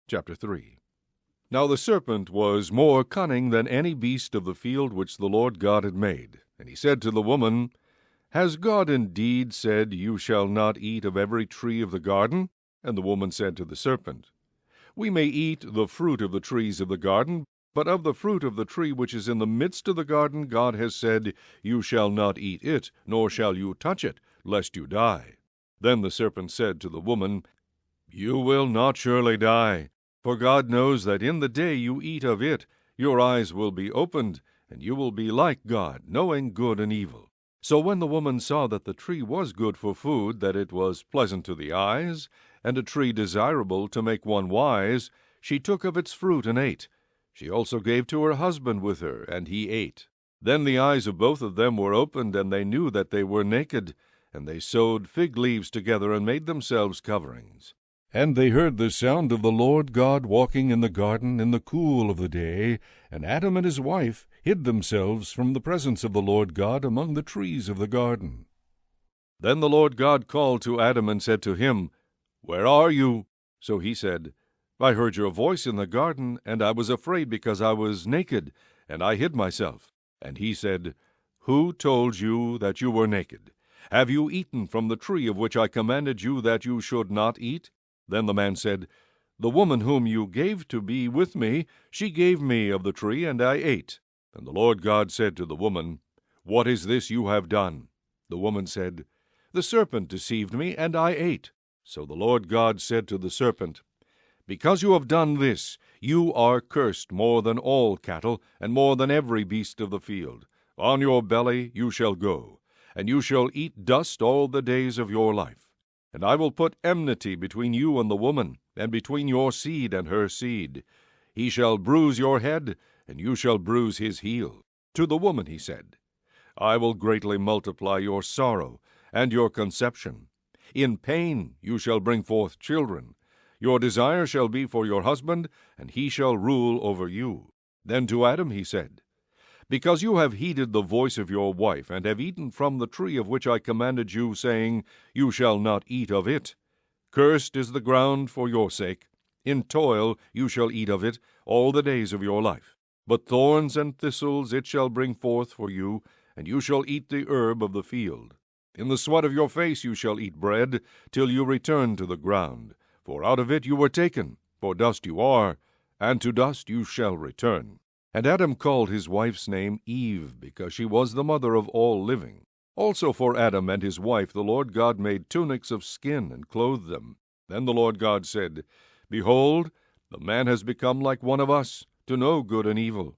Chapter 3. Now the serpent was more cunning than any beast of the field which the Lord God had made. And he said to the woman, Has God indeed said, You shall not eat of every tree of the garden? And the woman said to the serpent, We may eat the fruit of the trees of the garden, but of the fruit of the tree which is in the midst of the garden God has said, You shall not eat it, nor shall you touch it, lest you die. Then the serpent said to the woman, You will not surely die. For God knows that in the day you eat of it, your eyes will be opened, and you will be like God, knowing good and evil. So when the woman saw that the tree was good for food, that it was pleasant to the eyes, and a tree desirable to make one wise, she took of its fruit and ate. She also gave to her husband with her, and he ate. Then the eyes of both of them were opened, and they knew that they were naked, and they sewed fig leaves together and made themselves coverings. And they heard the sound of the Lord God walking in the garden in the cool of the day, and Adam and his wife hid themselves from the presence of the Lord God among the trees of the garden. Then the Lord God called to Adam and said to him, Where are you? So he said, I heard your voice in the garden, and I was afraid because I was naked, and I hid myself. And he said, Who told you that you were naked? Have you eaten from the tree of which I commanded you that you should not eat? Then the man said, The woman whom you gave to be with me, she gave me of the tree, and I ate. And the Lord God said to the woman, What is this you have done? The woman said, The serpent deceived me, and I ate. So the Lord God said to the serpent, Because you have done this, you are cursed more than all cattle, and more than every beast of the field. On your belly you shall go, and you shall eat dust all the days of your life. And I will put enmity between you and the woman, and between your seed and her seed. He shall bruise your head, and you shall bruise his heel. To the woman he said, I will greatly multiply your sorrow and your conception. In pain you shall bring forth children. Your desire shall be for your husband, and he shall rule over you. Then to Adam he said, Because you have heeded the voice of your wife, and have eaten from the tree of which I commanded you, saying, You shall not eat of it. Cursed is the ground for your sake. In toil you shall eat of it all the days of your life. But thorns and thistles it shall bring forth for you, and you shall eat the herb of the field. In the sweat of your face you shall eat bread, till you return to the ground. For out of it you were taken, for dust you are, and to dust you shall return. And Adam called his wife's name Eve, because she was the mother of all living. Also for Adam and his wife the Lord God made tunics of skin, and clothed them. Then the Lord God said, Behold, the man has become like one of us, to know good and evil.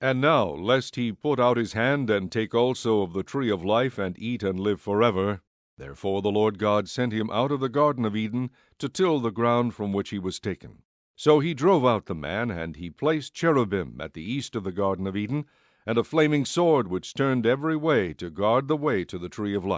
And now, lest he put out his hand, and take also of the tree of life, and eat and live forever. Therefore the Lord God sent him out of the Garden of Eden, to till the ground from which he was taken. So he drove out the man, and he placed cherubim at the east of the Garden of Eden, and a flaming sword which turned every way to guard the way to the tree of life.